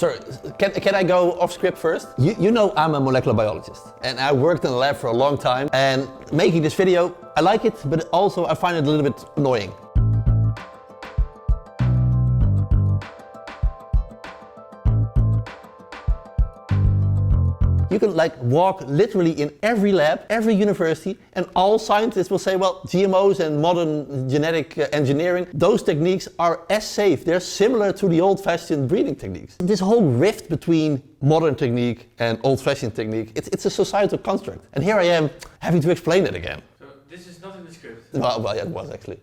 Sorry, can I go off script first? You know I'm a molecular biologist and I worked in the lab for a long time, and making this video, I like it, but also I find it a little bit annoying. You can walk literally in every lab, every university, and all scientists will say, well, GMOs and modern genetic engineering, those techniques are as safe. They're similar to the old-fashioned breeding techniques. This whole rift between modern technique and old-fashioned technique, it's a societal construct. And here I am having to explain it again. So this is not in the script? Well yeah, it was actually.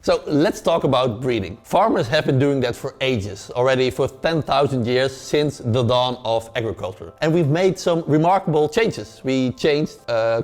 So let's talk about breeding. Farmers have been doing that for ages, already for 10,000 years since the dawn of agriculture. And we've made some remarkable changes. We changed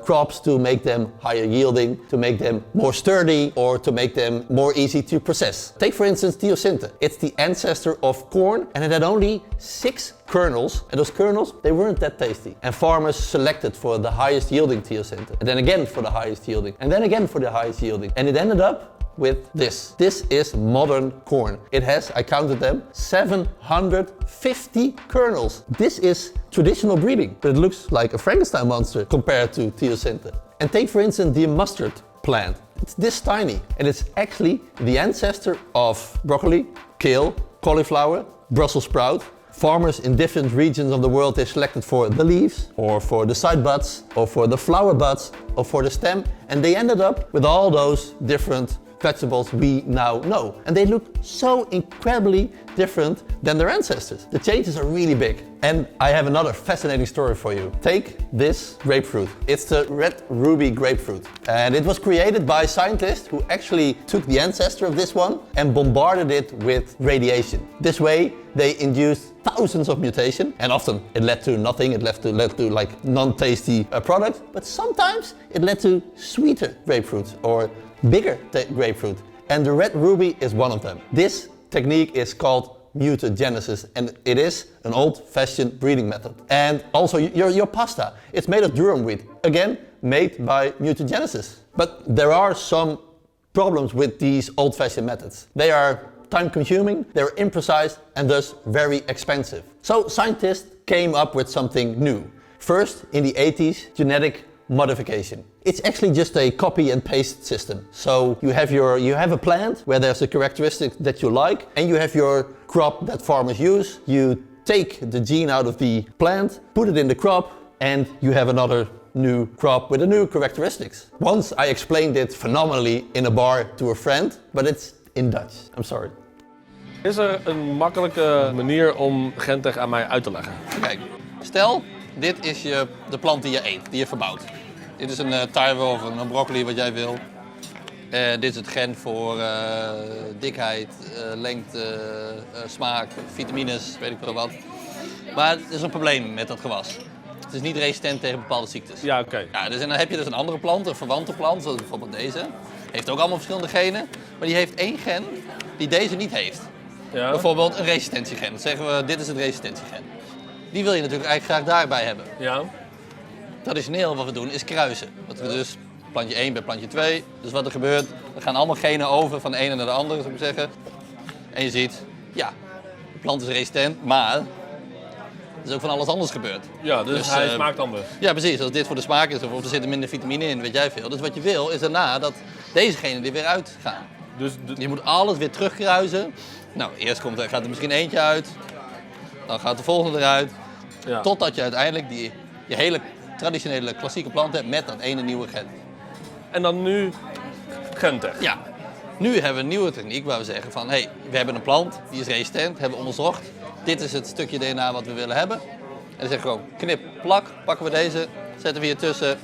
crops to make them higher yielding, to make them more sturdy, or to make them more easy to process. Take for instance teosinte. It's the ancestor of corn, and it had only 6 kernels, and those kernels, they weren't that tasty. And farmers selected for the highest yielding teosinte, and then again for the highest yielding, and then again for the highest yielding. And it ended up with this. This is modern corn. It has, I counted them, 750 kernels. This is traditional breeding, but it looks like a Frankenstein monster compared to teosinte. And take for instance the mustard plant. It's this tiny, and it's actually the ancestor of broccoli, kale, cauliflower, Brussels sprout. Farmers in different regions of the world, they selected for the leaves, or for the side buds, or for the flower buds, or for the stem, and they ended up with all those different vegetables we now know. And they look so incredibly different than their ancestors. The changes are really big. And I have another fascinating story for you. Take this grapefruit. It's the red ruby grapefruit. And it was created by scientists who actually took the ancestor of this one and bombarded it with radiation. This way they induced thousands of mutations, and often it led to nothing. It led to like non-tasty products, but sometimes it led to sweeter grapefruits or bigger grapefruit, and the red ruby is one of them. This technique is called mutagenesis, and it is an old-fashioned breeding method. And also your pasta, it's made of durum wheat, again made by mutagenesis. But there are some problems with these old-fashioned methods. They are time-consuming, they're imprecise, and thus very expensive. So scientists came up with something new. First, in the 80s, genetic modification. It's actually just a copy and paste system. So you have a plant where there's a characteristic that you like, and you have your crop that farmers use. You take the gene out of the plant, put it in the crop, and you have another new crop with a new characteristics. Once I explained it phenomenally in a bar to a friend, but it's in Dutch. I'm sorry. Is er een makkelijke manier om gentech aan mij uit te leggen? Kijk, stel dit is de plant die je eet, die je verbouwt. Dit is een tarwe of een broccoli wat jij wil. Dit is het gen voor dikheid, lengte, smaak, vitamines, weet ik veel wat. Maar er is een probleem met dat gewas. Het is niet resistent tegen bepaalde ziektes. Ja, oké. Ja, dus, en dan heb je dus een andere plant, een verwante plant, zoals bijvoorbeeld deze. Heeft ook allemaal verschillende genen, maar die heeft één gen die deze niet heeft. Ja. Bijvoorbeeld een resistentiegen. Dan zeggen we, dit is het resistentiegen. Die wil je natuurlijk eigenlijk graag daarbij hebben. Ja. Traditioneel wat we doen is kruisen. Dat we dus plantje 1 bij plantje 2. Dus wat er gebeurt, er gaan allemaal genen over van de ene naar de andere, zou ik maar zeggen. En je ziet, ja, de plant is resistent, maar er is ook van alles anders gebeurd. Ja, dus hij smaakt anders. Ja, precies. Als dit voor de smaak is of er zitten minder vitamine in, weet jij veel. Dus wat je wil is daarna dat deze genen er weer uitgaan. Dus je moet alles weer terugkruisen. Nou, eerst gaat er misschien eentje uit. Dan gaat de volgende eruit. Ja. Totdat je uiteindelijk je hele traditionele klassieke plant hebt met dat ene nieuwe gen. En dan nu gentech? Ja. Nu hebben we een nieuwe techniek waar we zeggen van, hé, we hebben een plant, die is resistent, hebben we onderzocht. Dit is het stukje DNA wat we willen hebben. En dan zeggen we gewoon knip, plak, pakken we deze, zetten we hier tussen.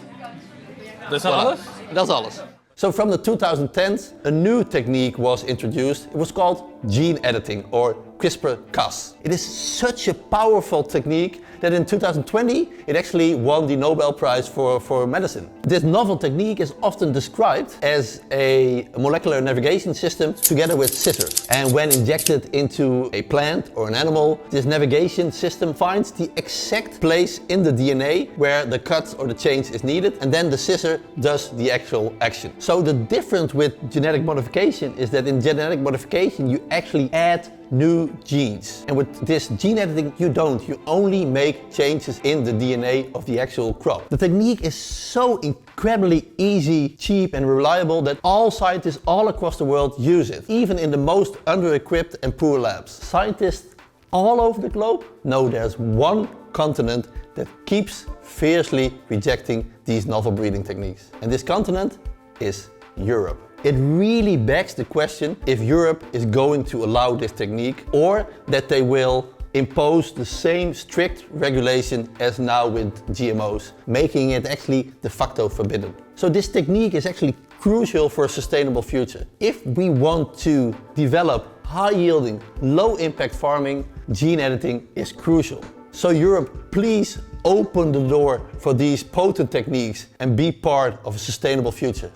Dat is alles? Dat is alles. So from the 2010s, a new technique was introduced. It was called gene editing, or CRISPR-Cas. It is such a powerful technique that in 2020 it actually won the Nobel Prize for medicine. This novel technique is often described as a molecular navigation system together with scissors. And when injected into a plant or an animal, this navigation system finds the exact place in the DNA where the cut or the change is needed, and then the scissor does the actual action. So the difference with genetic modification is that in genetic modification you actually add new genes. And with this gene editing, you don't. You only make changes in the DNA of the actual crop. The technique is so incredibly easy, cheap and reliable that all scientists all across the world use it, even in the most under-equipped and poor labs. Scientists all over the globe know there's one continent that keeps fiercely rejecting these novel breeding techniques. And this continent is Europe. It really begs the question if Europe is going to allow this technique, or that they will impose the same strict regulation as now with GMOs, making it actually de facto forbidden. So this technique is actually crucial for a sustainable future. If we want to develop high-yielding, low-impact farming, gene editing is crucial. So Europe, please open the door for these potent techniques and be part of a sustainable future.